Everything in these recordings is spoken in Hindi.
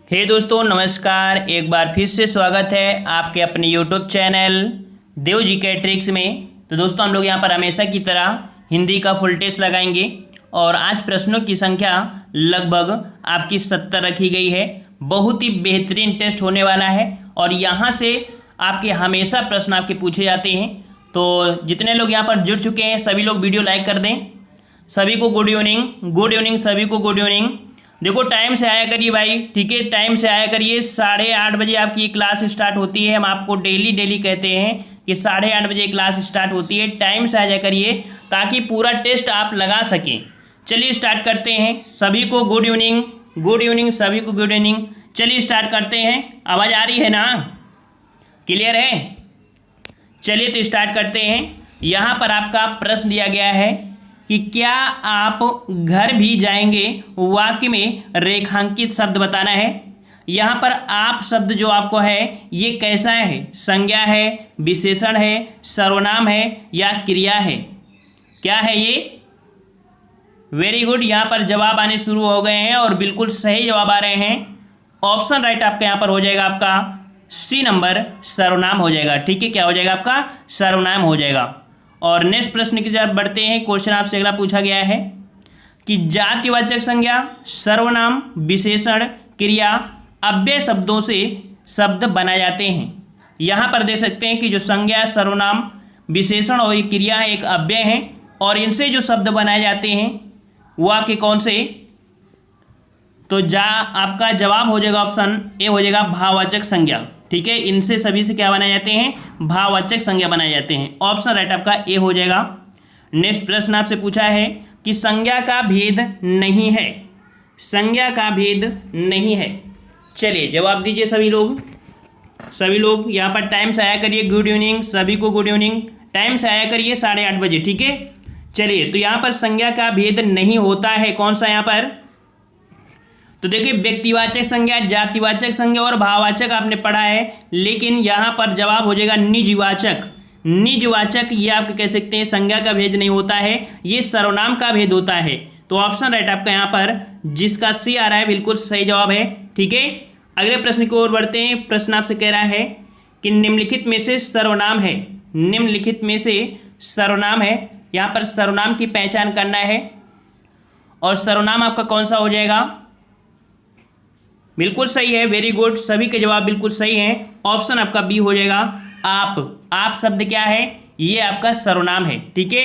हे दोस्तों नमस्कार। एक बार फिर से स्वागत है आपके अपने यूट्यूब चैनल देव जी के ट्रिक्स में। तो दोस्तों हम लोग यहाँ पर हमेशा की तरह हिंदी का फुल टेस्ट लगाएंगे और आज प्रश्नों की संख्या लगभग आपकी 70 रखी गई है। बहुत ही बेहतरीन टेस्ट होने वाला है और यहाँ से आपके हमेशा प्रश्न आपके पूछे जाते हैं। तो जितने लोग यहाँ पर जुड़ चुके हैं सभी लोग वीडियो लाइक कर दें। सभी को गुड इवनिंग, सभी को गुड इवनिंग। देखो टाइम से आया करिए भाई, ठीक है, टाइम से आया करिए। 8:30 बजे आपकी ये क्लास स्टार्ट होती है। हम आपको डेली कहते हैं कि 8:30 बजे क्लास स्टार्ट होती है। टाइम से आ जाया करिए ताकि पूरा टेस्ट आप लगा सकें। चलिए स्टार्ट करते हैं। सभी को गुड इवनिंग, सभी को गुड इवनिंग। चलिए स्टार्ट करते हैं। आवाज़ आ रही है ना? क्लियर है? चलिए तो स्टार्ट करते हैं। यहाँ पर आपका प्रश्न दिया गया है कि क्या आप घर भी जाएंगे वाक्य में रेखांकित शब्द बताना है। यहाँ पर आप शब्द जो आपको है ये कैसा है? संज्ञा है, विशेषण है, सर्वनाम है या क्रिया है? क्या है ये? Very good. यहाँ पर जवाब आने शुरू हो गए हैं और बिल्कुल सही जवाब आ रहे हैं। ऑप्शन राइट आपका यहाँ पर हो जाएगा, आपका सी नंबर सर्वनाम हो जाएगा। ठीक है, क्या हो जाएगा? आपका सर्वनाम हो जाएगा। और नेक्स्ट प्रश्न की तरफ बढ़ते हैं। क्वेश्चन आपसे अगला पूछा गया है कि जातिवाचक संज्ञा, सर्वनाम, विशेषण, क्रिया, अव्यय शब्दों से शब्द बनाए जाते हैं। यहाँ पर देख सकते हैं कि जो संज्ञा, सर्वनाम, विशेषण और क्रिया है एक अव्यय है और इनसे जो शब्द बनाए जाते हैं वो आपके कौन से? तो आपका जवाब हो जाएगा ऑप्शन ए हो जाएगा भाववाचक संज्ञा। ठीक है, इनसे सभी से क्या बनाए जाते हैं? भाववाचक संज्ञा बनाए जाते हैं। ऑप्शन राइट आपका ए हो जाएगा। नेक्स्ट प्रश्न आपसे पूछा है कि संज्ञा का भेद नहीं है। संज्ञा का भेद नहीं है। चलिए जवाब दीजिए सभी लोग यहाँ पर टाइम से आया करिए। गुड इवनिंग, सभी को गुड इवनिंग। टाइम से आया करिए 8:30 बजे। ठीक है, चलिए तो यहाँ पर संज्ञा का भेद नहीं होता है। कौन सा यहाँ पर? तो देखिए व्यक्तिवाचक संज्ञा, जातिवाचक संज्ञा और भाववाचक आपने पढ़ा है, लेकिन यहाँ पर जवाब हो जाएगा निजवाचक। निजवाचक ये आप कह सकते हैं संज्ञा का भेद नहीं होता है, ये सर्वनाम का भेद होता है। तो ऑप्शन राइट आपका यहाँ पर जिसका सी आ रहा है बिल्कुल सही जवाब है। ठीक है, अगले प्रश्न की ओर बढ़ते हैं। प्रश्न आपसे कह रहा है कि निम्नलिखित में से सर्वनाम है। निम्नलिखित में से सर्वनाम है। यहाँ पर सर्वनाम की पहचान करना है और सर्वनाम आपका कौन सा हो जाएगा? बिल्कुल सही है, वेरी गुड, सभी के जवाब बिल्कुल सही हैं। ऑप्शन आपका बी हो जाएगा आप शब्द क्या है? ये आपका सर्वनाम है। ठीक है,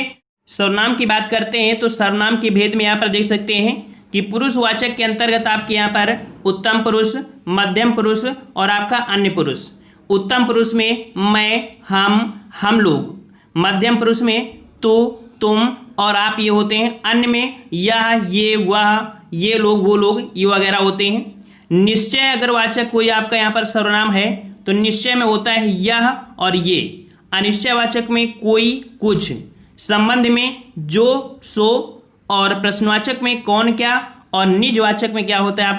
सर्वनाम की बात करते हैं तो सर्वनाम के भेद में यहाँ पर देख सकते हैं कि पुरुषवाचक के अंतर्गत आपके यहाँ पर उत्तम पुरुष, मध्यम पुरुष और आपका अन्य पुरुष। उत्तम पुरुष में मैं, हम लोग। मध्यम पुरुष में तो, तुम और आप ये होते हैं। अन्य में यह, ये, वह, ये लोग, वो लोग, ये वगैरह होते हैं। निश्चय अगर वाचक कोई आपका यहाँ पर सर्वनाम है तो निश्चय में होता है यह और ये। अनिश्चयवाचक में कोई, कुछ। संबंध में जो, सो और प्रश्नवाचक में कौन, क्या और निजवाचक में क्या होता है?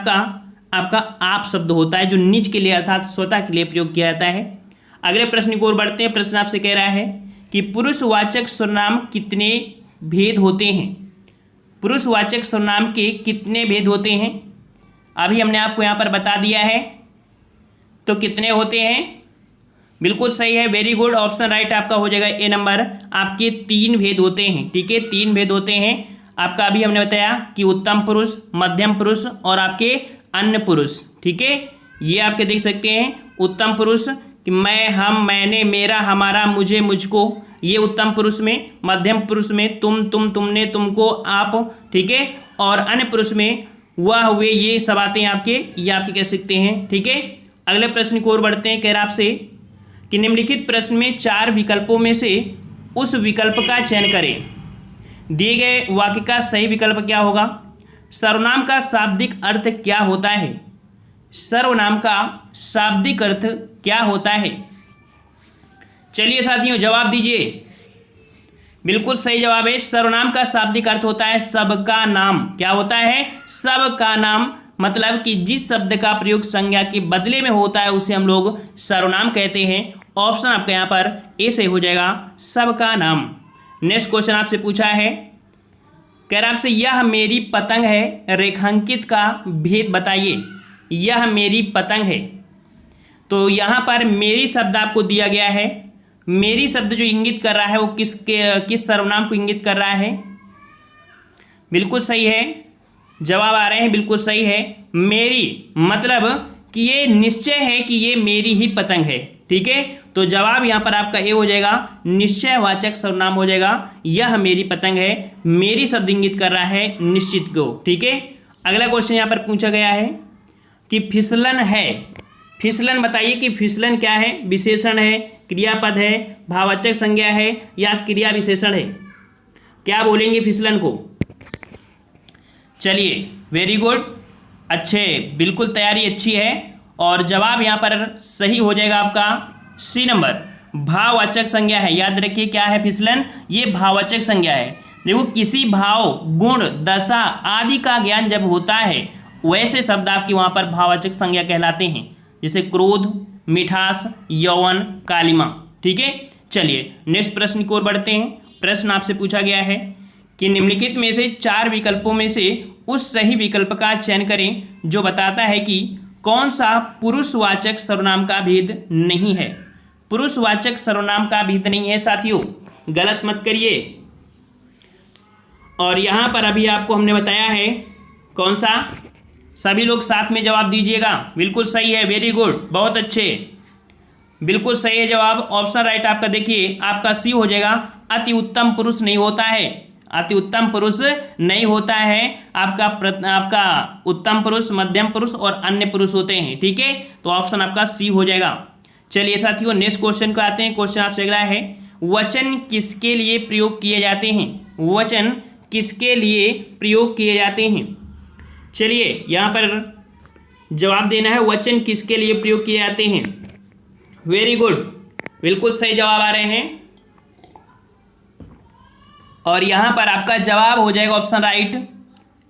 आपका आप शब्द होता है जो निज के लिए अर्थात स्वतः के लिए प्रयोग किया जाता है। अगले प्रश्न की ओर बढ़ते हैं। प्रश्न आपसे कह रहा है कि पुरुषवाचक सर्वनाम कितने भेद होते हैं। पुरुषवाचक सर्वनाम के कितने भेद होते हैं? अभी हमने आपको यहाँ पर बता दिया है। तो कितने होते हैं? बिल्कुल सही है, वेरी गुड। ऑप्शन राइट आपका हो जाएगा ए नंबर। आपके 3 भेद होते हैं। ठीक है, 3 भेद होते हैं आपका। अभी हमने बताया कि उत्तम पुरुष, मध्यम पुरुष और आपके अन्य पुरुष। ठीक है, ये आपके देख सकते हैं। उत्तम पुरुष कि मैं, हम, मैंने, मेरा, हमारा, मुझे, मुझको, ये उत्तम पुरुष में। मध्यम पुरुष में तुम, तुमने, तुमको, आप। ठीक है, और अन्य पुरुष में वह, वे, ये सब आते हैं आपके, ये आपके कह सकते हैं। ठीक है, अगले प्रश्न की ओर बढ़ते हैं। कह रहा आपसे कि निम्नलिखित प्रश्न में 4 विकल्पों में से उस विकल्प का चयन करें। दिए गए वाक्य का सही विकल्प क्या होगा? सर्वनाम का शाब्दिक अर्थ क्या होता है? सर्वनाम का शाब्दिक अर्थ क्या होता है? चलिए साथियों जवाब दीजिए। बिल्कुल सही जवाब है। सर्वनाम का शाब्दिक अर्थ होता है सबका नाम। क्या होता है? सबका नाम। मतलब कि जिस शब्द का प्रयोग संज्ञा के बदले में होता है उसे हम लोग सर्वनाम कहते हैं। ऑप्शन आपका यहाँ पर ए से हो जाएगा, सबका नाम। नेक्स्ट क्वेश्चन आपसे पूछा है, कह रहा आपसे यह मेरी पतंग है, रेखांकित का भेद बताइए। यह मेरी पतंग है। तो यहाँ पर मेरी शब्द आपको दिया गया है। मेरी शब्द जो इंगित कर रहा है वो किस सर्वनाम को इंगित कर रहा है? बिल्कुल सही है, जवाब आ रहे हैं, बिल्कुल सही है। मेरी मतलब कि ये निश्चय है कि ये मेरी ही पतंग है। ठीक है, तो जवाब यहाँ पर आपका ए हो जाएगा, निश्चयवाचक सर्वनाम हो जाएगा। यह मेरी पतंग है, मेरी शब्द इंगित कर रहा है निश्चित को। ठीक है, अगला क्वेश्चन यहाँ पर पूछा गया है कि फिसलन है। फिसलन बताइए कि फिसलन क्या है? विशेषण है, क्रियापद है, भाववाचक संज्ञा है या क्रिया विशेषण है? क्या बोलेंगे फिसलन को? चलिए, वेरी गुड, अच्छे, बिल्कुल तैयारी अच्छी है। और जवाब यहाँ पर सही हो जाएगा आपका सी नंबर, भाववाचक संज्ञा है। याद रखिए क्या है फिसलन? ये भाववाचक संज्ञा है। देखो, किसी भाव, गुण, दशा आदि का ज्ञान जब होता है वैसे शब्द आपके वहाँ पर भाववाचक संज्ञा कहलाते हैं, जैसे क्रोध, मिठास, यौवन, कालिमा। ठीक है, चलिए नेक्स्ट प्रश्न की ओर बढ़ते हैं। प्रश्न आपसे पूछा गया है कि निम्नलिखित में से 4 विकल्पों में से उस सही विकल्प का चयन करें जो बताता है कि कौन सा पुरुषवाचक सर्वनाम का भेद नहीं है। पुरुषवाचक सर्वनाम का भेद नहीं है साथियों, गलत मत करिए। और यहां पर अभी आपको हमने बताया है कौन सा, सभी लोग साथ में जवाब दीजिएगा। बिल्कुल सही है, वेरी गुड, बहुत अच्छे, बिल्कुल सही है जवाब। ऑप्शन राइट आपका देखिए, आपका सी हो जाएगा, अति उत्तम पुरुष नहीं होता है। अति उत्तम पुरुष नहीं होता है, आपका उत्तम पुरुष, मध्यम पुरुष और अन्य पुरुष होते हैं। ठीक है, तो ऑप्शन आपका सी हो जाएगा। चलिए साथियों, नेक्स्ट क्वेश्चन को आते हैं। क्वेश्चन आपसे अगला है, वचन किसके लिए प्रयोग किए जाते हैं? वचन किसके लिए प्रयोग किए जाते हैं? चलिए यहाँ पर जवाब देना है, वचन किसके लिए प्रयोग किए जाते हैं। वेरी गुड, बिल्कुल सही जवाब आ रहे हैं। और यहां पर आपका जवाब हो जाएगा ऑप्शन राइट,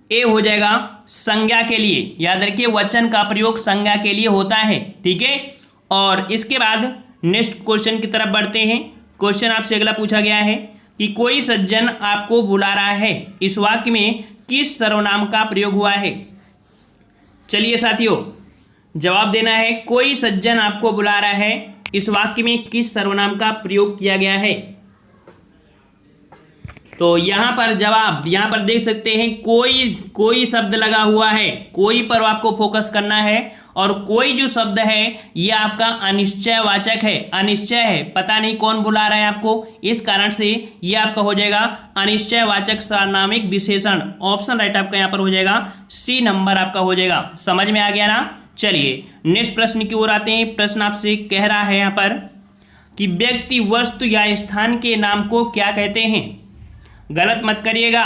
ए हो जाएगा, संज्ञा के लिए। याद रखिए, वचन का प्रयोग संज्ञा के लिए होता है। ठीक है, और इसके बाद नेक्स्ट क्वेश्चन की तरफ बढ़ते हैं। क्वेश्चन आपसे अगला पूछा गया है कि कोई सज्जन आपको बुला रहा है, इस वाक्य में किस सर्वनाम का प्रयोग हुआ है? चलिए साथियों, जवाब देना है, कोई सज्जन आपको बुला रहा है, इस वाक्य में किस सर्वनाम का प्रयोग किया गया है? तो यहां पर जवाब, यहां पर देख सकते हैं कोई शब्द लगा हुआ है, कोई पर आपको फोकस करना है। और कोई जो शब्द है ये आपका अनिश्चयवाचक है, अनिश्चय है, पता नहीं कौन बुला रहा है आपको, इस कारण से ये आपका हो जाएगा अनिश्चयवाचक सार्वनामिक विशेषण। ऑप्शन राइट आपका यहाँ पर हो जाएगा, सी नंबर आपका हो जाएगा। समझ में आ गया ना? चलिए नेक्स्ट प्रश्न की ओर आते हैं। प्रश्न आपसे कह रहा है यहाँ पर कि व्यक्ति, वस्तु या स्थान के नाम को क्या कहते हैं? गलत मत करिएगा।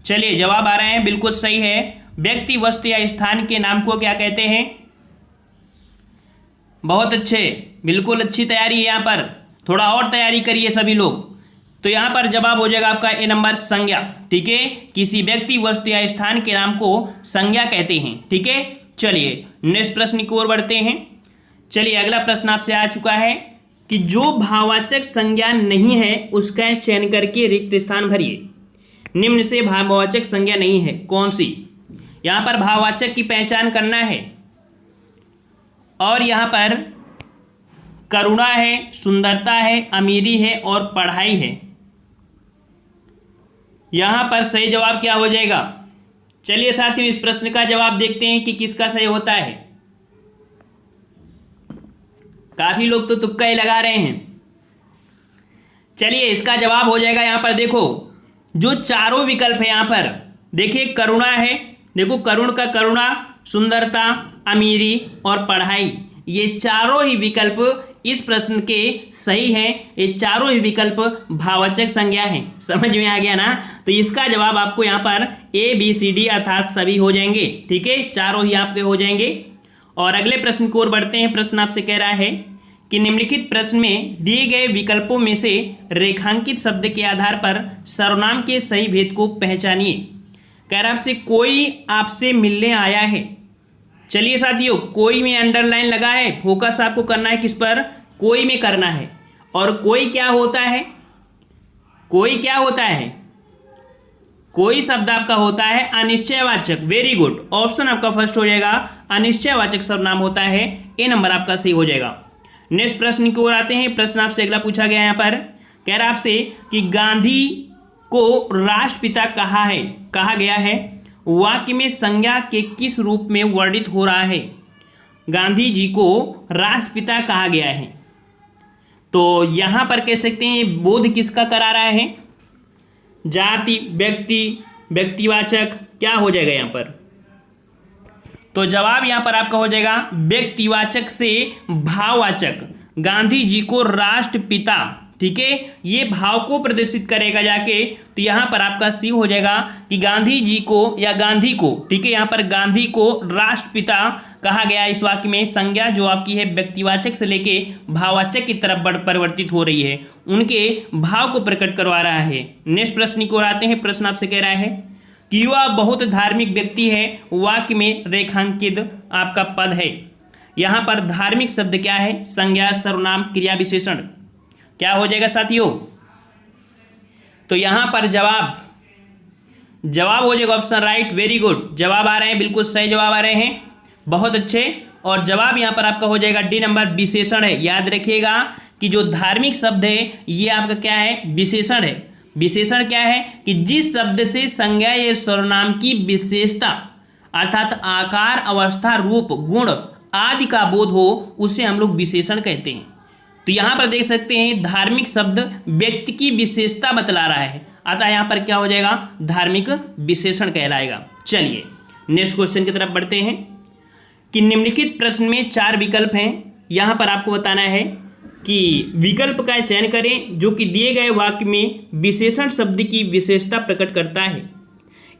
चलिए जवाब आ रहे हैं, बिल्कुल सही है, व्यक्ति, वस्तु या स्थान के नाम को क्या कहते हैं? बहुत अच्छे, बिल्कुल अच्छी तैयारी है यहाँ पर, थोड़ा और तैयारी करिए सभी लोग। तो यहाँ पर जवाब हो जाएगा आपका ए नंबर, संज्ञा। ठीक है, किसी व्यक्ति, वस्तु या स्थान के नाम को संज्ञा कहते हैं। ठीक है, चलिए नेक्स्ट प्रश्न की ओर बढ़ते हैं। चलिए अगला प्रश्न आपसे आ चुका है कि जो भाववाचक संज्ञा नहीं है उसका चयन करके रिक्त स्थान भरिए। निम्न से भाववाचक संज्ञा नहीं है, कौन सी? यहां पर भाववाचक की पहचान करना है। और यहां पर करुणा है, सुंदरता है, अमीरी है और पढ़ाई है। यहां पर सही जवाब क्या हो जाएगा? चलिए साथियों, इस प्रश्न का जवाब देखते हैं कि किसका सही होता है। काफी लोग तो तुक्का ही लगा रहे हैं। चलिए इसका जवाब हो जाएगा, यहां पर देखो जो चारों विकल्प है, यहां पर देखिए करुणा है, देखो करुण का करुणा, सुंदरता, अमीरी और पढ़ाई, ये चारों ही विकल्प इस प्रश्न के सही हैं। ये चारों ही विकल्प भाववाचक संज्ञा हैं। समझ में आ गया ना? तो इसका जवाब आपको यहाँ पर ए बी सी डी अर्थात सभी हो जाएंगे। ठीक है, चारों ही आपके हो जाएंगे। और अगले प्रश्न की ओर बढ़ते हैं। प्रश्न आपसे कह रहा है कि निम्नलिखित प्रश्न में दिए गए विकल्पों में से रेखांकित शब्द के आधार पर सर्वनाम के सही भेद को पहचानिए। कह रहा आपसे कोई आपसे मिलने आया है। चलिए साथियों, कोई में अंडरलाइन लगा है, फोकस आपको करना है किस पर? कोई में करना है। और कोई क्या होता है? कोई क्या होता है? कोई शब्द आपका होता है अनिश्चयवाचक, वेरी गुड, ऑप्शन आपका फर्स्ट हो जाएगा, अनिश्चयवाचक सर्वनाम होता है, ए नंबर आपका सही हो जाएगा। नेक्स्ट प्रश्न की ओर आते हैं। प्रश्न आपसे अगला पूछा गया है यहाँ पर, कह रहा आपसे कि गांधी को राष्ट्रपिता कहा गया है, वाक्य में संज्ञा के किस रूप में वर्णित हो रहा है? गांधी जी को राष्ट्रपिता कहा गया है, तो यहां पर कह सकते हैं बोध किसका करा रहा है? जाति, व्यक्ति, व्यक्तिवाचक, क्या हो जाएगा यहां पर? तो जवाब यहां पर आपका हो जाएगा व्यक्तिवाचक से भाववाचक। गांधी जी को राष्ट्रपिता, ठीक है, ये भाव को प्रदर्शित करेगा जाके, तो यहां पर आपका सी हो जाएगा कि गांधी जी को या गांधी को, ठीक है, यहां पर गांधी को राष्ट्रपिता कहा गया। इस वाक्य में संज्ञा जो आपकी है व्यक्तिवाचक से लेके भाववाचक की तरफ परिवर्तित हो रही है, उनके भाव को प्रकट करवा रहा है। नेक्स्ट प्रश्न की ओर आते हैं। प्रश्न आपसे कह रहा है कि युवा बहुत धार्मिक व्यक्ति है, वाक्य में रेखांकित आपका पद है। यहां पर धार्मिक शब्द क्या है? संज्ञा, सर्वनाम, क्रिया, विशेषण, क्या हो जाएगा साथियों? तो यहां पर जवाब हो जाएगा ऑप्शन राइट, वेरी गुड, जवाब आ रहे हैं, बिल्कुल सही जवाब आ रहे हैं, बहुत अच्छे। और जवाब यहां पर आपका हो जाएगा डी नंबर, विशेषण है। याद रखिएगा कि जो धार्मिक शब्द है ये आपका क्या है? विशेषण है। विशेषण क्या है कि जिस शब्द से संज्ञा या सर्वनाम की विशेषता अर्थात आकार, अवस्था, रूप, गुण आदि का बोध हो, उसे हम लोग विशेषण कहते हैं। तो यहां पर देख सकते हैं धार्मिक शब्द व्यक्ति की विशेषता बतला रहा है, अतः यहां पर क्या हो जाएगा? धार्मिक विशेषण कहलाएगा। चलिए नेक्स्ट क्वेश्चन की तरफ बढ़ते हैं कि निम्नलिखित प्रश्न में 4 विकल्प हैं। यहां पर आपको बताना है कि विकल्प का चयन करें जो कि दिए गए वाक्य में विशेषण शब्द की विशेषता प्रकट करता है।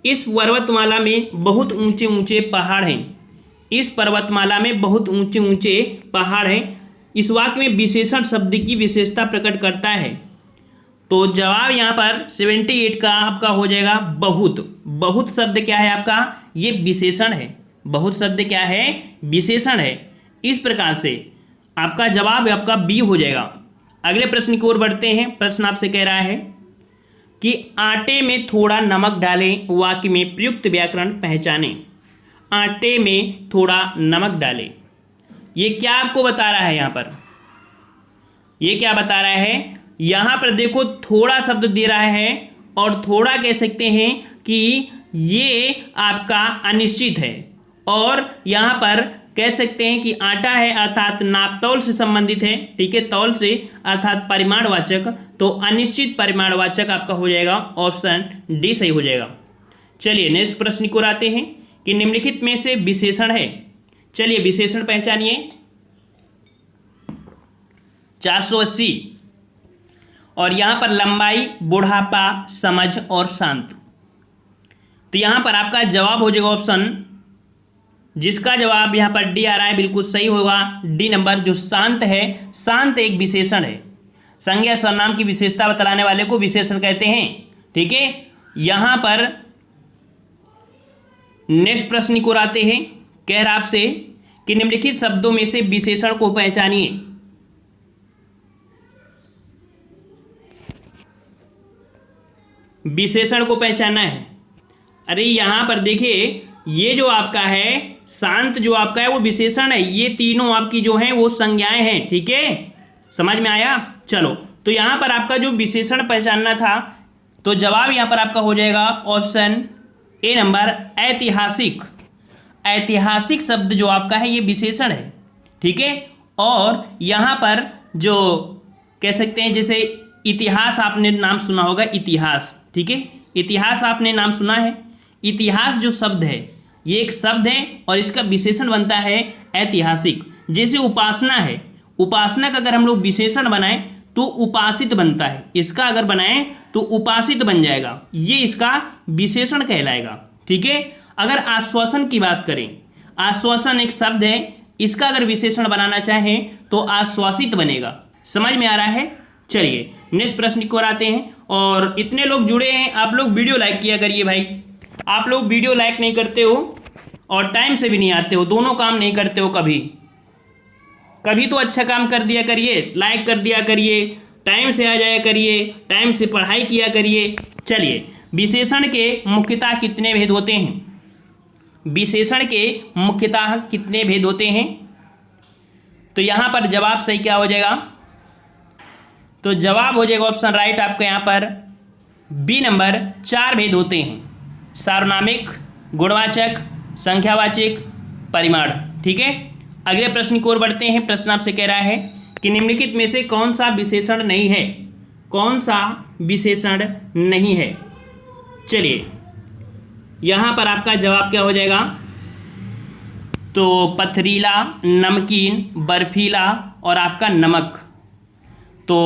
इस पर्वतमाला में बहुत ऊंचे ऊंचे पहाड़ हैं। इस पर्वतमाला में बहुत ऊंचे ऊंचे पहाड़ हैं। इस वाक्य में विशेषण शब्द की विशेषता प्रकट करता है। तो जवाब यहाँ पर 78 का आपका हो जाएगा बहुत। बहुत शब्द क्या है आपका? ये विशेषण है। बहुत शब्द क्या है? विशेषण है। इस प्रकार से आपका जवाब आपका बी हो जाएगा। अगले प्रश्न की ओर बढ़ते हैं। प्रश्न आपसे कह रहा है कि आटे में थोड़ा नमक डालें, वाक्य में प्रयुक्त व्याकरण पहचानें। आटे में थोड़ा नमक डालें, ये क्या आपको बता रहा है? यहाँ पर ये क्या बता रहा है? यहाँ पर देखो थोड़ा शब्द दे रहा है और थोड़ा कह सकते हैं कि ये आपका अनिश्चित है, और यहाँ पर कह सकते हैं कि आटा है अर्थात नापतौल से संबंधित है, ठीक है, तौल से अर्थात परिमाणवाचक, तो अनिश्चित परिमाणवाचक आपका हो जाएगा ऑप्शन डी सही हो जाएगा। चलिए नेक्स्ट प्रश्न को आते हैं कि निम्नलिखित में से विशेषण है। चलिए विशेषण पहचानिए। 480 और यहां पर लंबाई, बुढ़ापा, समझ और शांत। तो यहां पर आपका जवाब हो जाएगा ऑप्शन, जिसका जवाब यहां पर डी आ रहा है, बिल्कुल सही होगा, डी नंबर, जो शांत है। शांत एक विशेषण है। संज्ञा सर्वनाम की विशेषता बतलाने वाले को विशेषण कहते हैं, ठीक है। यहां पर नेक्स्ट प्रश्न को आते हैं। कह रहा आपसे कि निम्नलिखित शब्दों में से विशेषण को पहचानिए। विशेषण को पहचानना है। अरे यहां पर देखिए, ये जो आपका है शांत, जो आपका है वो विशेषण है। ये तीनों आपकी जो हैं वो संज्ञाएं हैं, ठीक है, समझ में आया? चलो, तो यहां पर आपका जो विशेषण पहचानना था, तो जवाब यहां पर आपका हो जाएगा ऑप्शन ए नंबर, ऐतिहासिक। ऐतिहासिक शब्द जो आपका है ये विशेषण है, ठीक है। और यहाँ पर जो कह सकते हैं, जैसे इतिहास आपने नाम सुना होगा, इतिहास, ठीक है, इतिहास आपने नाम सुना है। इतिहास जो शब्द है ये एक शब्द है और इसका विशेषण बनता है ऐतिहासिक। जैसे उपासना है, उपासना का अगर हम लोग विशेषण बनाएं तो उपासित बनता है, इसका अगर बनाएं तो उपासित बन जाएगा, ये इसका विशेषण कहलाएगा, ठीक है। अगर आश्वासन की बात करें, आश्वासन एक शब्द है, इसका अगर विशेषण बनाना चाहें तो आश्वासित बनेगा। समझ में आ रहा है? चलिए नेक्स्ट प्रश्न की ओर आते हैं। और इतने लोग जुड़े हैं, आप लोग वीडियो लाइक किया करिए भाई। आप लोग वीडियो लाइक नहीं करते हो और टाइम से भी नहीं आते हो, दोनों काम नहीं करते हो। कभी कभी तो अच्छा काम कर दिया करिए, लाइक कर दिया करिए, टाइम से आ जाया करिए, टाइम से पढ़ाई किया करिए। चलिए विशेषण के मुख्यतः कितने भेद होते हैं? विशेषण के मुख्यतः कितने भेद होते हैं? तो यहां पर जवाब सही क्या हो जाएगा? तो जवाब हो जाएगा ऑप्शन राइट आपका यहां पर बी नंबर, 4 भेद होते हैं। सार्वनामिक, गुणवाचक, संख्यावाचक, परिमाण। ठीक है, अगले प्रश्न की ओर बढ़ते हैं। प्रश्न आपसे कह रहा है कि निम्नलिखित में से कौन सा विशेषण नहीं है? कौन सा विशेषण नहीं है? चलिए यहां पर आपका जवाब क्या हो जाएगा? तो पथरीला, नमकीन, बर्फीला और आपका नमक। तो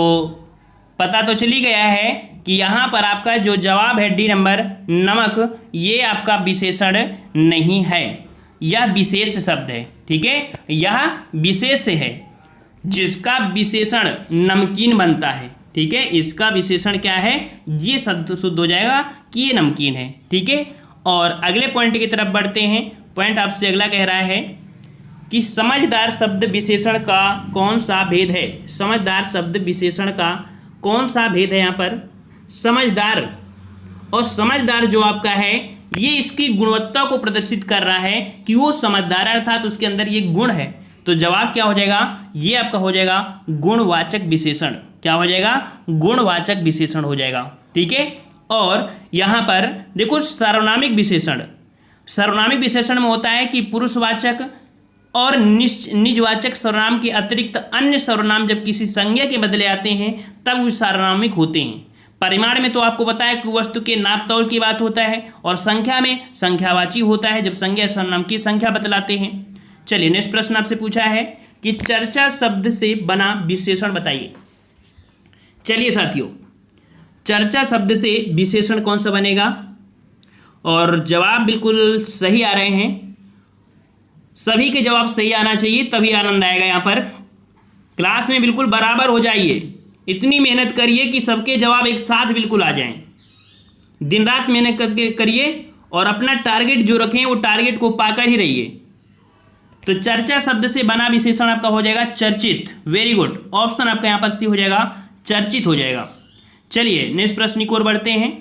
पता तो चली गया है कि यहाँ पर आपका जो जवाब है डी नंबर, नमक, ये आपका विशेषण नहीं है, यह विशेष शब्द है। ठीक है, यह विशेष है जिसका विशेषण नमकीन बनता है। ठीक है, इसका विशेषण क्या है? ये शुद्ध हो जाएगा कि ये नमकीन है। ठीक है, और अगले पॉइंट की तरफ बढ़ते हैं। पॉइंट आपसे अगला कह रहा है कि समझदार शब्द विशेषण का कौन सा भेद है? समझदार शब्द विशेषण का कौन सा भेद है? यहाँ पर समझदार, और समझदार जो आपका है ये इसकी गुणवत्ता को प्रदर्शित कर रहा है कि वो समझदार, अर्थात उसके अंदर ये गुण है। तो जवाब क्या हो जाएगा? ये आपका हो जाएगा गुणवाचक विशेषण। क्या हो जाएगा? गुणवाचक विशेषण हो जाएगा। ठीक है, और यहाँ पर देखो सार्वनामिक विशेषण, सार्वनामिक विशेषण में होता है कि पुरुषवाचक और निजवाचक सर्वनाम के अतिरिक्त अन्य सर्वनाम जब किसी संज्ञा के बदले आते हैं तब वो सार्वनामिक होते हैं। परिमाण में तो आपको पता है कि वस्तु के नाप तौल की बात होता है, और संख्या में संख्यावाची होता है जब संज्ञा सर्वनाम की संख्या बतलाते हैं। चलिए नेक्स्ट प्रश्न आपसे पूछा है कि चर्चा शब्द से बना विशेषण बताइए। चलिए साथियों, चर्चा शब्द से विशेषण कौन सा बनेगा? और जवाब बिल्कुल सही आ रहे हैं, सभी के जवाब सही आना चाहिए तभी आनंद आएगा। यहाँ पर क्लास में बिल्कुल बराबर हो जाइए, इतनी मेहनत करिए कि सबके जवाब एक साथ बिल्कुल आ जाएं। दिन रात मेहनत करके करिए और अपना टारगेट जो रखें वो टारगेट को पाकर ही रहिए। तो चर्चा शब्द से बना विशेषण आपका हो जाएगा चर्चित। वेरी गुड, ऑप्शन आपका यहाँ पर सी हो जाएगा, चर्चित हो जाएगा। चलिए नेक्स्ट प्रश्न की ओर बढ़ते हैं।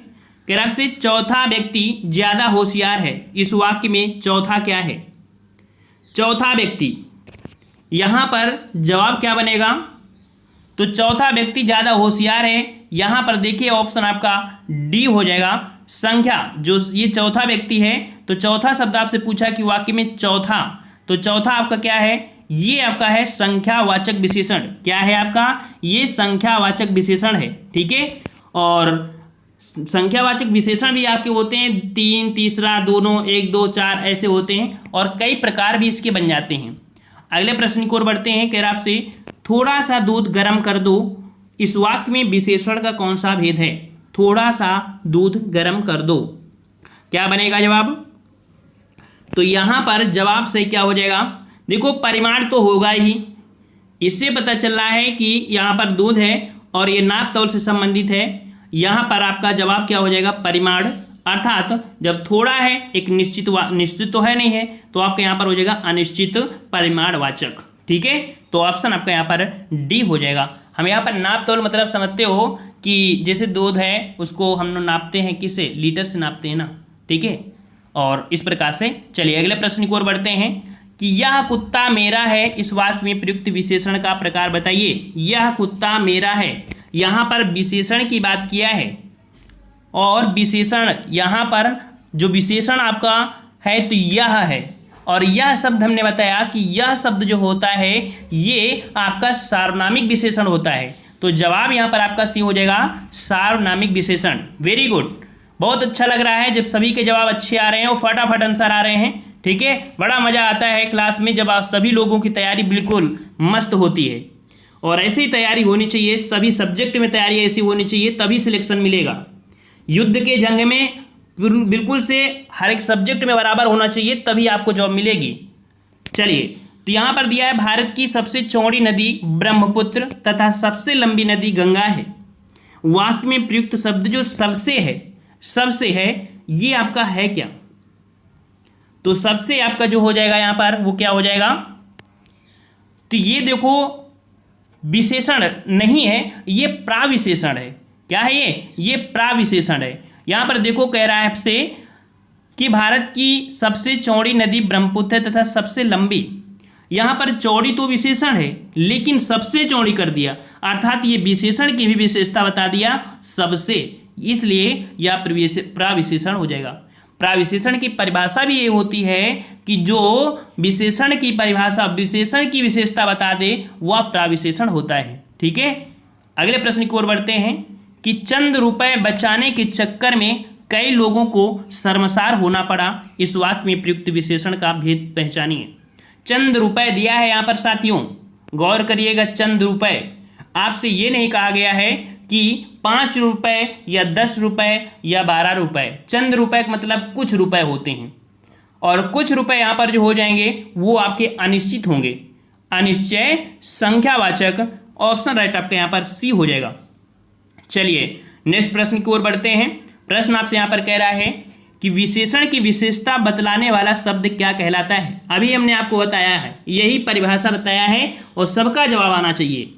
कह रहा है आपसे चौथा व्यक्ति ज्यादा होशियार है। इस वाक्य में चौथा क्या है? चौथा व्यक्ति, यहां पर जवाब क्या बनेगा? तो चौथा व्यक्ति ज्यादा होशियार है, यहां पर देखिए ऑप्शन आपका डी हो जाएगा, संख्या। जो ये चौथा व्यक्ति है, तो चौथा शब्द आपसे पूछा कि वाक्य में चौथा, तो चौथा आपका क्या है? ये आपका है संख्यावाचक विशेषण। क्या है आपका? ये संख्यावाचक विशेषण है। ठीक है, और संख्यावाचक विशेषण भी आपके होते हैं 3, तीसरा, दोनों, 1, 2, 4 ऐसे होते हैं, और कई प्रकार भी इसके बन जाते हैं। अगले प्रश्न की ओर बढ़ते हैं। कह रहा आपसे थोड़ा सा दूध गर्म कर दो। इस वाक्य में विशेषण का कौन सा भेद है? थोड़ा सा दूध गर्म कर दो, क्या बनेगा जवाब? तो यहां पर जवाब सही क्या हो जाएगा? देखो परिमाण तो होगा ही, इससे पता चल रहा है कि यहां पर दूध है और ये नाप तौल से संबंधित है। यहां पर आपका जवाब क्या हो जाएगा? परिमाण, अर्थात जब थोड़ा है एक निश्चित तो है नहीं है, तो आपका यहां पर हो जाएगा अनिश्चित परिमाणवाचक। ठीक है, तो ऑप्शन आपका यहां पर डी हो जाएगा। हम यहां पर नाप तौल मतलब समझते हो कि जैसे दूध है उसको हम लोग नापते हैं, किसे? लीटर से नापते हैं ना। ठीक है, और इस प्रकार से। चलिए अगले प्रश्न की ओर बढ़ते हैं कि यह कुत्ता मेरा है। इस वाक्य में प्रयुक्त विशेषण का प्रकार बताइए। यह कुत्ता मेरा है, यहां पर विशेषण की बात किया है, और विशेषण यहां पर जो विशेषण आपका है तो यह है, और यह शब्द हमने बताया कि यह शब्द जो होता है ये आपका सार्वनामिक विशेषण होता है। तो जवाब यहां पर आपका सी हो जाएगा, सार्वनामिक विशेषण। वेरी गुड, बहुत अच्छा लग रहा है जब सभी के जवाब अच्छे आ रहे हैं और फटाफट आंसर आ रहे हैं। ठीक है, बड़ा मजा आता है क्लास में जब आप सभी लोगों की तैयारी बिल्कुल मस्त होती है, और ऐसी ही तैयारी होनी चाहिए, सभी सब्जेक्ट में तैयारी ऐसी होनी चाहिए, तभी सिलेक्शन मिलेगा। युद्ध के जंग में बिल्कुल से हर एक सब्जेक्ट में बराबर होना चाहिए, तभी आपको जॉब मिलेगी। चलिए, तो यहां पर दिया है भारत की सबसे चौड़ी नदी ब्रह्मपुत्र तथा सबसे लंबी नदी गंगा है। वाक्य में प्रयुक्त शब्द जो सबसे है ये आपका है क्या? तो सबसे आपका जो हो जाएगा यहां पर वो क्या हो जाएगा? तो ये देखो विशेषण नहीं है, ये प्राविशेषण है। क्या है ये? ये प्राविशेषण है। यहां पर देखो कह रहा है आपसे कि भारत की सबसे चौड़ी नदी ब्रह्मपुत्र है तथा सबसे लंबी। यहां पर चौड़ी तो विशेषण है लेकिन सबसे चौड़ी कर दिया, अर्थात ये विशेषण की भी विशेषता बता दिया सबसे, इसलिए यह प्रविशेषण हो जाएगा। प्रविशेषण की परिभाषा भी ये होती है कि जो विशेषण की परिभाषा विशेषण की विशेषता बता दे वह प्रविशेषण होता है। ठीक है, अगले प्रश्न की ओर बढ़ते हैं कि चंद रुपए बचाने के चक्कर में कई लोगों को शर्मसार होना पड़ा, इस वाक्य में प्रयुक्त विशेषण का भेद पहचानिए। चंद रुपए दिया है यहां पर साथियों, गौर करिएगा, चंद रुपए, आपसे ये नहीं कहा गया है कि 5 रुपए या 10 रुपए या 12 रुपए। चंद रुपए का मतलब कुछ रुपए होते हैं, और कुछ रुपए यहां पर जो हो जाएंगे वो आपके अनिश्चित होंगे, अनिश्चय संख्यावाचक। ऑप्शन राइट आपका यहां पर सी हो जाएगा। चलिए नेक्स्ट प्रश्न की ओर बढ़ते हैं। प्रश्न आपसे यहां पर कह रहा है कि विशेषण की विशेषता बतलाने वाला शब्द क्या कहलाता है। अभी हमने आपको बताया है, यही परिभाषा बताया है और सबका जवाब आना चाहिए।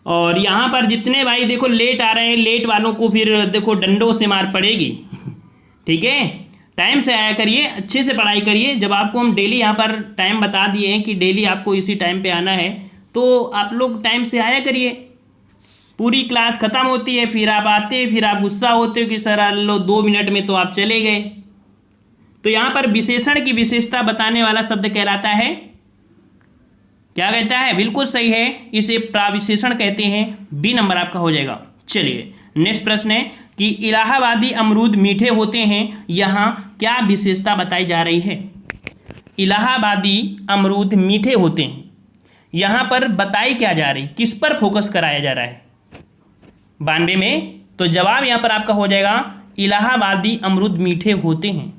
और यहां पर जितने भाई देखो लेट आ रहे हैं, लेट वालों को फिर देखो डंडों से मार पड़ेगी। ठीक है, टाइम से आया करिए, अच्छे से पढ़ाई करिए। जब आपको हम डेली यहाँ पर टाइम बता दिए हैं कि डेली आपको इसी टाइम पे आना है, तो आप लोग टाइम से आया करिए। पूरी क्लास खत्म होती है, फिर आप आते, फिर आप गुस्सा होते हो कि सर लो 2 मिनट में तो आप चले गए। तो यहाँ पर विशेषण की विशेषता बताने वाला शब्द कहलाता है, क्या कहता है? बिल्कुल सही है, इसे प्राविशेषण कहते हैं। बी नंबर आपका हो जाएगा। चलिए नेक्स्ट प्रश्न है कि इलाहाबादी अमरूद मीठे होते हैं, यहाँ क्या विशेषता बताई जा रही है? इलाहाबादी अमरूद मीठे होते हैं, यहाँ पर बताई क्या जा रही, किस पर फोकस कराया जा रहा है? 92 में। तो जवाब यहाँ पर आपका हो जाएगा इलाहाबादी अमरूद मीठे होते हैं।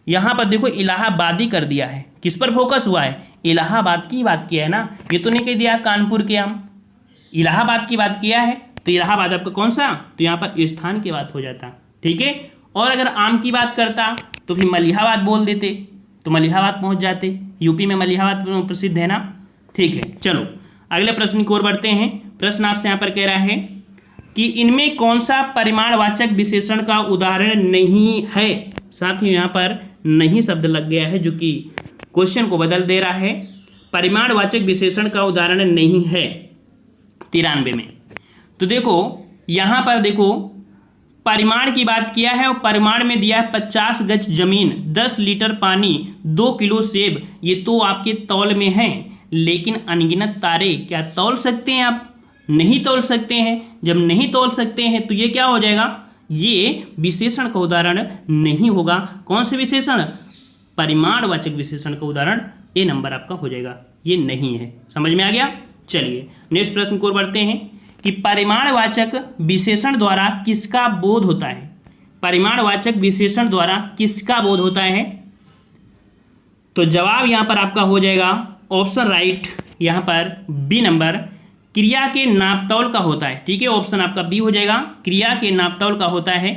यहाँ पर देखो इलाहाबादी कर दिया है, किस पर फोकस हुआ है? इलाहाबाद की बात किया है ना, ये तो नहीं कह दिया कानपुर के आम, इलाहाबाद की बात किया है। तो इलाहाबाद आपका कौन सा? तो यहाँ पर स्थान की बात हो जाता। ठीक है, और अगर आम की बात करता तो फिर मलिहाबाद बोल देते, तो मलिहाबाद पहुँच जाते। यूपी में मलिहाबाद प्रसिद्ध है ना। ठीक है, चलो अगले प्रश्न की ओर बढ़ते हैं। प्रश्न आपसे यहाँ पर कह रहा है कि इनमें कौन सा परिमाणवाचक विशेषण का उदाहरण नहीं है। साथियों यहाँ पर नहीं शब्द लग गया है जो कि क्वेश्चन को बदल दे रहा है। परिमाणवाचक विशेषण का उदाहरण नहीं है 93 में। तो देखो यहाँ पर देखो परिमाण की बात किया है और परिमाण में दिया है 50 गज जमीन, 10 लीटर पानी, 2 किलो सेब। ये तो आपके तौल में है, लेकिन अनगिनत तारे क्या तौल सकते हैं आप? नहीं तौल सकते हैं। जब नहीं तौल सकते हैं तो ये क्या हो जाएगा? ये विशेषण का उदाहरण नहीं होगा। कौन से विशेषण? परिमाणवाचक विशेषण का उदाहरण ए नंबर आपका हो जाएगा, ये नहीं है। समझ में आ गया? चलिए नेक्स्ट प्रश्न को बढ़ते हैं कि परिमाणवाचक विशेषण द्वारा किसका बोध होता है? परिमाणवाचक विशेषण द्वारा किसका बोध होता है? तो जवाब यहां पर आपका हो जाएगा ऑप्शन राइट, यहां पर बी नंबर, क्रिया के नापतौल का होता है। ठीक है, ऑप्शन आपका बी हो जाएगा, क्रिया के नापतौल का होता है।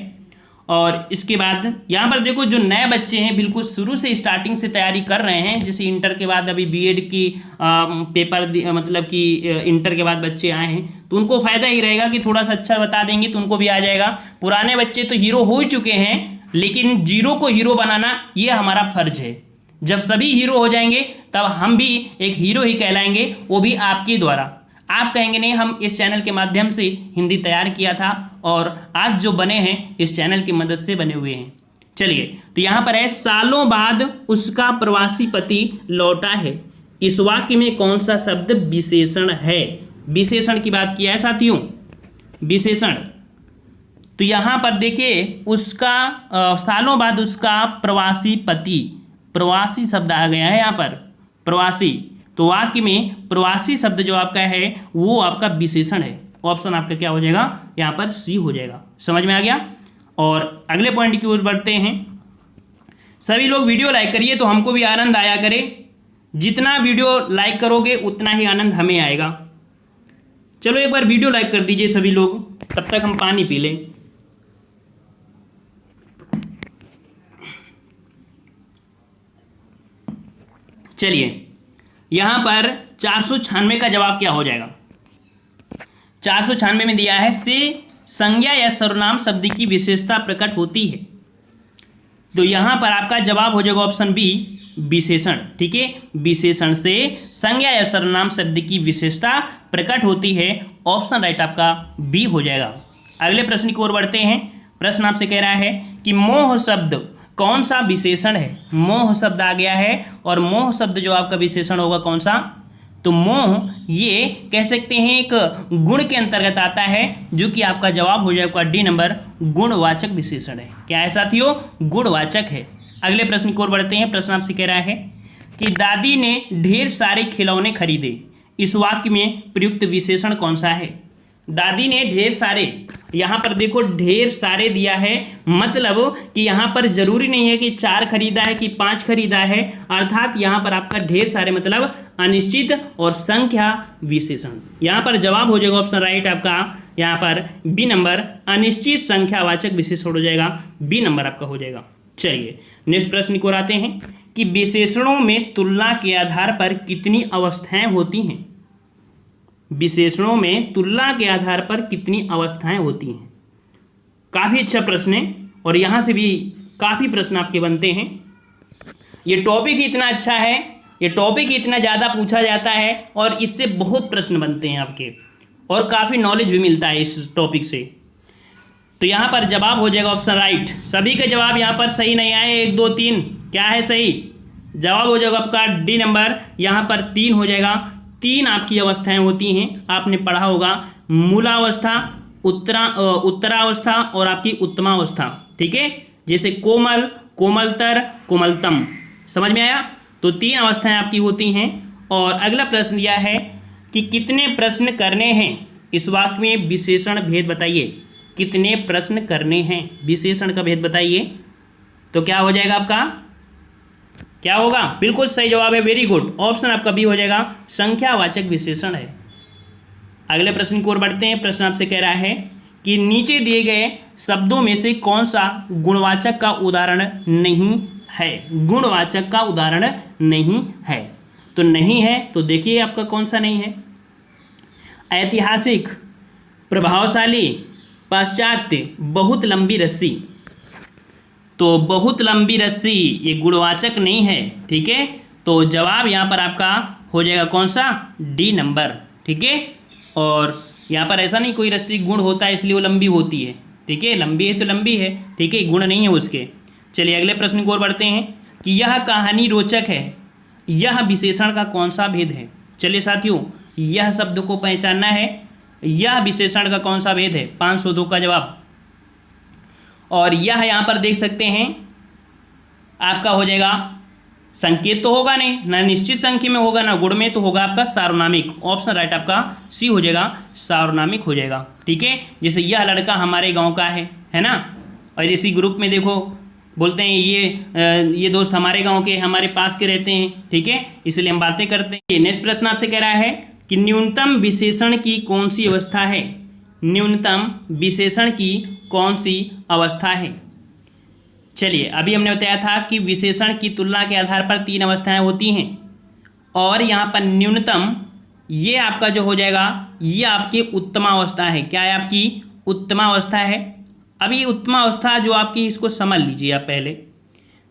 और इसके बाद यहाँ पर देखो जो नए बच्चे हैं बिल्कुल शुरू से स्टार्टिंग से तैयारी कर रहे हैं, जैसे इंटर के बाद अभी बीएड की पेपर मतलब कि इंटर के बाद बच्चे आए हैं, तो उनको फ़ायदा ही रहेगा कि थोड़ा सा अच्छा बता देंगे तो उनको भी आ जाएगा। पुराने बच्चे तो हीरो हो ही चुके हैं, लेकिन जीरो को हीरो बनाना ये हमारा फर्ज है। जब सभी हीरो हो जाएंगे तब हम भी एक हीरो ही कहलाएंगे, वो भी आपके द्वारा। आप कहेंगे नहीं हम इस चैनल के माध्यम से हिंदी तैयार किया था और आज जो बने हैं इस चैनल की मदद से बने हुए हैं। चलिए तो यहाँ पर है सालों बाद उसका प्रवासी पति लौटा है। इस वाक्य में कौन सा शब्द विशेषण है? विशेषण की बात किया है साथियों, विशेषण। तो यहाँ पर देखिए उसका सालों बाद उसका प्रवासी पति, प्रवासी शब्द आ गया है यहाँ पर, प्रवासी। तो वाक्य में प्रवासी शब्द जो आपका है वो आपका विशेषण है। ऑप्शन आपका क्या हो जाएगा? यहाँ पर सी हो जाएगा। समझ में आ गया? और अगले पॉइंट की ओर बढ़ते हैं। सभी लोग वीडियो लाइक करिए तो हमको भी आनंद आया करे। जितना वीडियो लाइक करोगे उतना ही आनंद हमें आएगा। चलो एक बार वीडियो लाइक कर दीजिए सभी लोग, तब तक हम पानी पी लें। चलिए यहां पर 496 का जवाब क्या हो जाएगा? 496 में दिया है से संज्ञा या सर्वनाम शब्द की विशेषता प्रकट होती है? तो यहाँ पर आपका जवाब हो जाएगा ऑप्शन बी, विशेषण। ठीक है, विशेषण से संज्ञा या सर्वनाम शब्द की विशेषता प्रकट होती है। ऑप्शन राइट आपका बी हो जाएगा। अगले प्रश्न की ओर बढ़ते हैं। प्रश्न आपसे कह रहा है कि मोह शब्द कौन सा विशेषण है? मोह शब्द आ गया है और मोह शब्द जो आपका विशेषण होगा कौन सा? तो मोह ये कह सकते हैं एक गुण के अंतर्गत आता है, जो कि आपका जवाब हो जाएगा डी नंबर, गुणवाचक विशेषण है। क्या है साथियों? गुणवाचक है। अगले प्रश्न की ओर बढ़ते हैं। प्रश्न आपसे कह रहा है कि दादी ने ढेर सारे खिलौने खरीदे। इस वाक्य में प्रयुक्त विशेषण कौन सा है? दादी ने ढेर सारे, यहाँ पर देखो ढेर सारे दिया है, मतलब कि यहाँ पर जरूरी नहीं है कि 4 खरीदा है कि 5 खरीदा है, अर्थात यहाँ पर आपका ढेर सारे मतलब अनिश्चित और संख्या विशेषण। यहाँ पर जवाब हो जाएगा ऑप्शन राइट आपका, यहाँ पर बी नंबर, अनिश्चित संख्यावाचक विशेषण हो जाएगा, बी नंबर आपका हो जाएगा। चलिए नेक्स्ट प्रश्न को आते हैं कि विशेषणों में तुलना के आधार पर कितनी अवस्थाएं होती हैं? विशेषणों में तुलना के आधार पर कितनी अवस्थाएं होती हैं? काफ़ी अच्छा प्रश्न है और यहाँ से भी काफ़ी प्रश्न आपके बनते हैं। ये टॉपिक ही इतना अच्छा है, ये टॉपिक ही इतना ज़्यादा पूछा जाता है और इससे बहुत प्रश्न बनते हैं आपके, और काफ़ी नॉलेज भी मिलता है इस टॉपिक से। तो यहाँ पर जवाब हो जाएगा ऑप्शन राइट। सभी के जवाब यहाँ पर सही नहीं आए, 1 2 3 क्या है सही? जवाब हो जाएगा आपका डी नंबर, यहाँ पर 3 हो जाएगा। 3 आपकी अवस्थाएं होती हैं, आपने पढ़ा होगा, मूलावस्था, उत्तरावस्था और आपकी उत्तमावस्था। ठीक है, जैसे कोमल, कोमलतर, कोमलतम, समझ में आया? तो 3 अवस्थाएं आपकी होती हैं। और अगला प्रश्न दिया है कि कितने प्रश्न करने हैं? इस वाक्य में विशेषण भेद बताइए। कितने प्रश्न करने हैं, विशेषण का भेद बताइए। तो क्या हो जाएगा आपका, क्या होगा? बिल्कुल सही जवाब है, वेरी गुड, ऑप्शन आपका बी हो जाएगा, संख्यावाचक विशेषण है। अगले प्रश्न की ओर बढ़ते हैं। प्रश्न आपसे कह रहा है कि नीचे दिए गए शब्दों में से कौन सा गुणवाचक का उदाहरण नहीं है? गुणवाचक का उदाहरण नहीं है, तो नहीं है तो देखिए आपका कौन सा नहीं है। ऐतिहासिक, प्रभावशाली, पाश्चात्य, बहुत लंबी रस्सी। तो बहुत लंबी रस्सी ये गुणवाचक नहीं है। ठीक है, तो जवाब यहाँ पर आपका हो जाएगा कौन सा? D number. ठीक है, और यहाँ पर ऐसा नहीं कोई रस्सी गुण होता है इसलिए वो लंबी होती है। ठीक है, लंबी है तो लंबी है, ठीक है, गुण नहीं है उसके। चलिए अगले प्रश्न की ओर बढ़ते हैं कि यह कहानी रोचक है, यह विशेषण का कौन सा भेद है? चलिए साथियों, यह शब्द को पहचानना है, यह विशेषण का कौन सा भेद है? 502 का जवाब। और यह यहाँ पर देख सकते हैं आपका हो जाएगा, संकेत तो होगा नहीं, ना निश्चित संख्या में होगा ना गुण में, तो होगा आपका सार्वनामिक। ऑप्शन राइट आपका सी हो जाएगा, सार्वनामिक हो जाएगा। ठीक है, जैसे यह लड़का हमारे गांव का है ना, और इसी ग्रुप में देखो बोलते हैं ये दोस्त हमारे गांव के, हमारे पास के रहते हैं। ठीक है, इसलिए हम बातें करते हैं। नेक्स्ट प्रश्न आपसे कह रहा है कि न्यूनतम विशेषण की कौन सी अवस्था है? न्यूनतम विशेषण की कौन सी अवस्था है? चलिए अभी हमने बताया था कि विशेषण की तुलना के आधार पर 3 अवस्थाएं होती हैं, और यहाँ पर न्यूनतम ये आपका जो हो जाएगा, ये आपकी उत्तमावस्था है। क्या है? आपकी उत्तमावस्था है। अभी उत्तमावस्था जो आपकी, इसको समझ लीजिए आप पहले।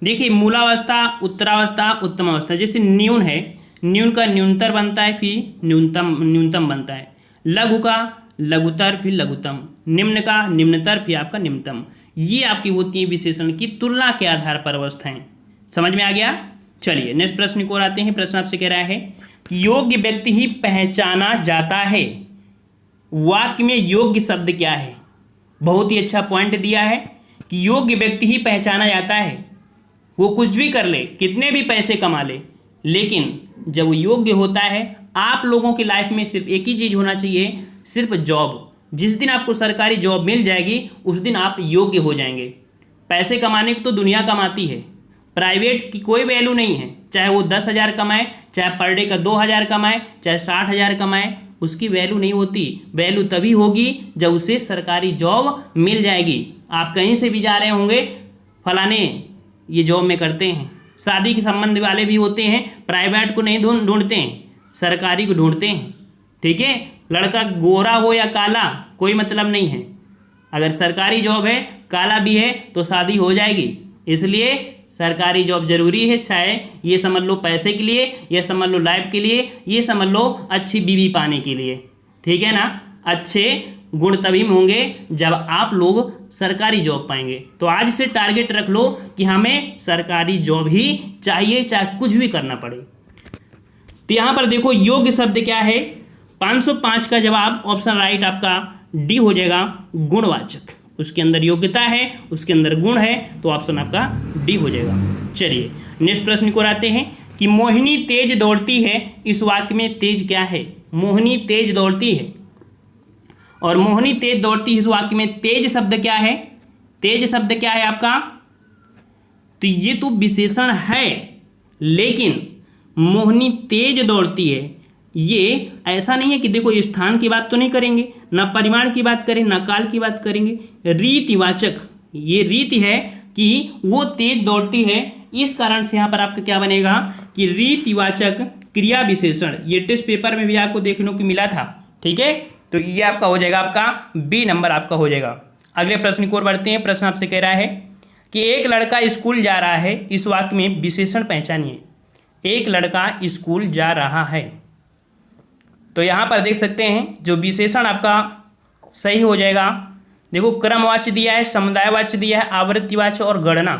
देखिए मूलावस्था, उत्तरावस्था, उत्तमावस्था। जैसे न्यून है, न्यून का न्यूनतर बनता है, फिर न्यूनतम बनता है। लघु का लघुतर, फिर लघुतम। निम्न का निम्नतर, फिर आपका निम्नतम। ये आपकी होती है विशेषण की तुलना के आधार पर अवस्थाएं। समझ में आ गया? चलिए नेक्स्ट प्रश्न को आते हैं। प्रश्न आपसे कह रहा है कि योग्य व्यक्ति ही पहचाना जाता है। वाक्य में योग्य शब्द क्या है? बहुत ही अच्छा पॉइंट दिया है कि योग्य व्यक्ति ही पहचाना जाता है। वो कुछ भी कर ले, कितने भी पैसे कमा ले, लेकिन जब वो योग्य होता है, आप लोगों की लाइफ में सिर्फ एक ही चीज़ होना चाहिए, सिर्फ जॉब। जिस दिन आपको सरकारी जॉब मिल जाएगी उस दिन आप योग्य हो जाएंगे। पैसे कमाने को तो दुनिया कमाती है, प्राइवेट की कोई वैल्यू नहीं है। चाहे वो 10,000 कमाए, चाहे पर डे का 2,000 कमाए, चाहे 60,000 कमाए, उसकी वैल्यू नहीं होती। वैल्यू तभी होगी जब उसे सरकारी जॉब मिल जाएगी। आप कहीं से भी जा रहे होंगे, फलाने ये जॉब में करते हैं, शादी के संबंध वाले भी होते हैं, प्राइवेट को नहीं ढूंढते हैं, सरकारी को ढूंढते हैं। ठीक है, लड़का गोरा हो या काला कोई मतलब नहीं है, अगर सरकारी जॉब है, काला भी है तो शादी हो जाएगी। इसलिए सरकारी जॉब जरूरी है, चाहे ये समझ लो पैसे के लिए, ये समझ लो लाइफ के लिए, ये समझ लो अच्छी बीवी पाने के लिए। ठीक है ना। अच्छे गुण तभी होंगे जब आप लोग सरकारी जॉब पाएंगे। तो आज से टारगेट रख लो कि हमें सरकारी जॉब ही चाहिए, चाहे कुछ भी करना पड़े। तो यहां पर देखो योग्य शब्द क्या है, 505 का जवाब ऑप्शन राइट आपका डी हो जाएगा, गुणवाचक। उसके अंदर योग्यता है, उसके अंदर गुण है, तो ऑप्शन आपका डी हो जाएगा। चलिए नेक्स्ट प्रश्न को आते हैं कि मोहिनी तेज दौड़ती है, इस वाक्य में तेज क्या है? मोहिनी तेज दौड़ती है, और मोहिनी तेज दौड़ती है इस वाक्य में तेज शब्द क्या है? तेज शब्द क्या है आपका? तो ये तो विशेषण है, लेकिन मोहिनी तेज दौड़ती है, ये ऐसा नहीं है कि देखो स्थान की बात तो नहीं करेंगे, ना परिमाण की बात करें, ना काल की बात करेंगे, रीतिवाचक। ये रीति है कि वो तेज दौड़ती है, इस कारण से यहाँ पर आपका क्या बनेगा कि रीतिवाचक क्रिया विशेषण। ये टेस्ट पेपर में भी आपको देखने को मिला था। ठीक है, तो ये आपका हो जाएगा, आपका बी नंबर आपका हो जाएगा। अगले प्रश्न की ओर बढ़ते हैं। प्रश्न आपसे कह रहा है कि एक लड़का स्कूल जा रहा है, इस वाक्य में विशेषण पहचानिए। एक लड़का स्कूल जा रहा है, तो यहाँ पर देख सकते हैं जो विशेषण आपका सही हो जाएगा। देखो क्रमवाच्य दिया है, समुदायवाच्य दिया है, आवृत्तिवाच्य और गणना।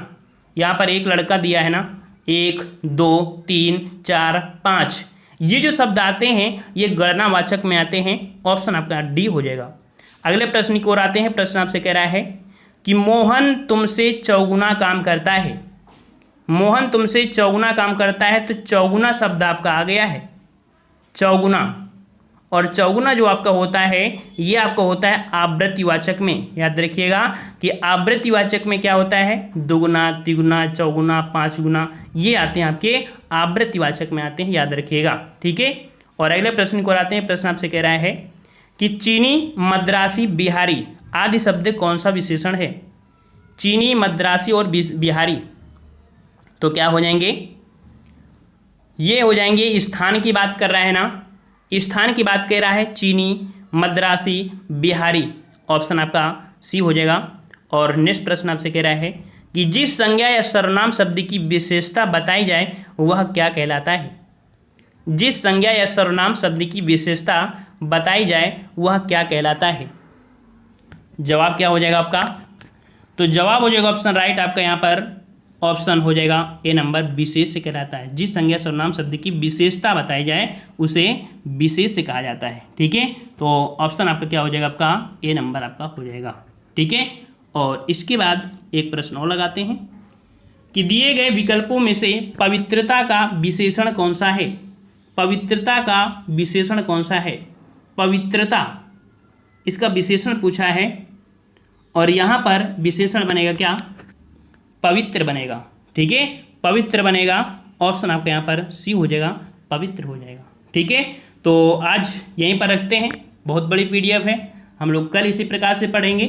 यहाँ पर एक लड़का दिया है ना, 1 2 3 4 5, ये जो शब्द आते हैं ये गणनावाचक में आते हैं। ऑप्शन आपका डी हो जाएगा। अगले प्रश्न की ओर आते हैं। प्रश्न आपसे कह रहा है कि मोहन तुमसे चौगुना काम करता है। मोहन तुमसे चौगुना काम करता है, तो चौगुना शब्द आपका आ गया है, चौगुना। और चौगुना जो आपका होता है ये आपका होता है आवृत्तिवाचक में। याद रखिएगा कि आवृत्तिवाचक में क्या होता है, दुगुना, तिगुना, चौगुना, 5 गुना, ये आते हैं आपके आवृत्तिवाचक में आते हैं, याद रखिएगा। ठीक है, और अगले प्रश्न को आते हैं। प्रश्न आपसे कह रहा है कि चीनी, मद्रासी, बिहारी आदि शब्द कौन सा विशेषण है? चीनी, मद्रासी और बिहारी, तो क्या हो जाएंगे? ये हो जाएंगे, स्थान की बात कर रहा है ना, स्थान की बात कर रहा है, चीनी, मद्रासी, बिहारी। ऑप्शन आपका सी हो जाएगा। और नेक्स्ट प्रश्न आपसे कह रहा है कि जिस संज्ञा या सर्वनाम शब्द की विशेषता बताई जाए वह क्या कहलाता है? जिस संज्ञा या सर्वनाम शब्द की विशेषता बताई जाए वह क्या कहलाता है? जवाब क्या हो जाएगा आपका? तो जवाब हो जाएगा ऑप्शन राइट आपका, यहाँ पर ऑप्शन हो जाएगा ए नंबर, विशेष कहलाता है। जिस संज्ञा सर्वनाम शब्द की विशेषता बताई जाए उसे विशेष कहा जाता है। ठीक है, तो ऑप्शन आपका क्या हो जाएगा? आपका ए नंबर आपका हो जाएगा। ठीक है, और इसके बाद एक प्रश्न और लगाते हैं कि दिए गए विकल्पों में से पवित्रता का विशेषण कौन सा है? पवित्रता का विशेषण कौन सा है? पवित्रता, इसका विशेषण पूछा है, और यहाँ पर विशेषण बनेगा क्या? पवित्र बनेगा। ठीक है, पवित्र बनेगा। ऑप्शन आपका यहाँ पर सी हो जाएगा, पवित्र हो जाएगा। ठीक है, तो आज यहीं पर रखते हैं। बहुत बड़ी पीडीएफ है, हम लोग कल इसी प्रकार से पढ़ेंगे।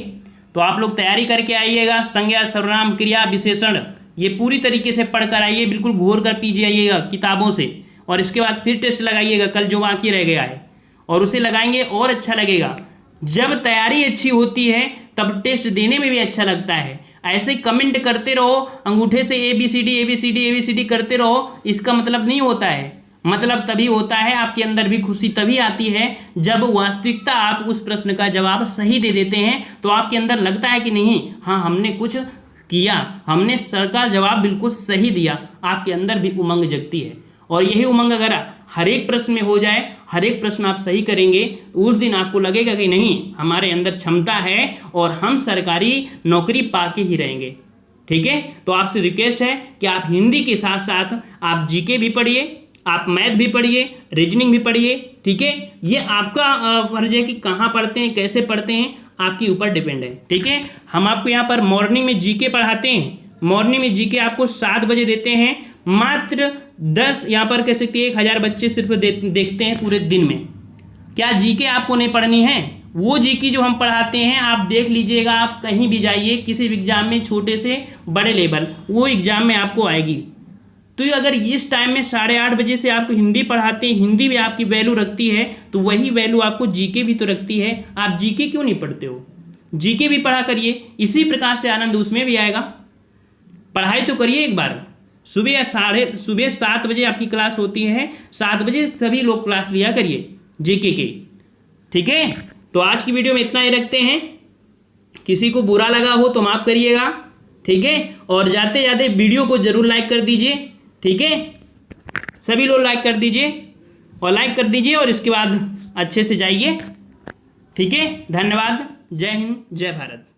तो आप लोग तैयारी करके आइएगा। संज्ञा, सर्वनाम, क्रिया, विशेषण ये पूरी तरीके से पढ़कर आइए, बिल्कुल घोर कर पीजिए आइएगा किताबों से, और इसके बाद फिर टेस्ट लगाइएगा कल जो बाकी रह गया है, और उसे लगाएंगे और अच्छा लगेगा। जब तैयारी अच्छी होती है तब टेस्ट देने में भी अच्छा लगता है। ऐसे कमेंट करते रहो, अंगूठे से ABCD करते रहो, इसका मतलब नहीं होता है। मतलब तभी होता है, आपके अंदर भी खुशी तभी आती है जब वास्तविकता आप उस प्रश्न का जवाब सही दे देते हैं। तो आपके अंदर लगता है कि नहीं, हाँ हमने कुछ किया, हमने सर का जवाब बिल्कुल सही दिया, आपके अंदर भी उमंग जगती है। और यही उमंग अगर हर एक प्रश्न में हो जाए, हर एक प्रश्न आप सही करेंगे, तो उस दिन आपको लगेगा कि नहीं हमारे अंदर क्षमता है और हम सरकारी नौकरी पाके ही रहेंगे। ठीक है, तो आपसे रिक्वेस्ट है कि आप हिंदी के साथ साथ आप जीके भी पढ़िए, आप मैथ भी पढ़िए, रीजनिंग भी पढ़िए। ठीक है, ये आपका फर्ज है कि कहाँ पढ़ते हैं, कैसे पढ़ते हैं, आपके ऊपर डिपेंड है। ठीक है, हम आपको यहाँ पर मॉर्निंग में जीके पढ़ाते हैं। मॉर्निंग में जीके आपको 7 बजे देते हैं। मात्र 10 यहाँ पर कह सकते हैं 1000 बच्चे सिर्फ देखते हैं पूरे दिन में। क्या जीके आपको नहीं पढ़नी है? वो जीके जो हम पढ़ाते हैं आप देख लीजिएगा, आप कहीं भी जाइए, किसी भी एग्जाम में, छोटे से बड़े लेवल, वो एग्जाम में आपको आएगी। तो अगर इस टाइम में 8:30 बजे से आपको हिंदी पढ़ाते हैं, हिंदी भी आपकी वैल्यू रखती है, तो वही वैल्यू आपको जीके भी तो रखती है। आप जीके क्यों नहीं पढ़ते हो? जीके भी पढ़ा करिए, इसी प्रकार से आनंद उसमें भी आएगा। पढ़ाई तो करिए एक बार, सुबह 7 बजे आपकी क्लास होती है, 7 बजे सभी लोग क्लास लिया करिए जीके के, ठीक है। तो आज की वीडियो में इतना ही रखते हैं, किसी को बुरा लगा हो तो माफ़ करिएगा, ठीक है। और जाते जाते वीडियो को जरूर लाइक कर दीजिए, ठीक है, सभी लोग लाइक कर दीजिए और लाइक कर दीजिए और इसके बाद अच्छे से जाइए, ठीक है। धन्यवाद। जय हिंद, जय भारत।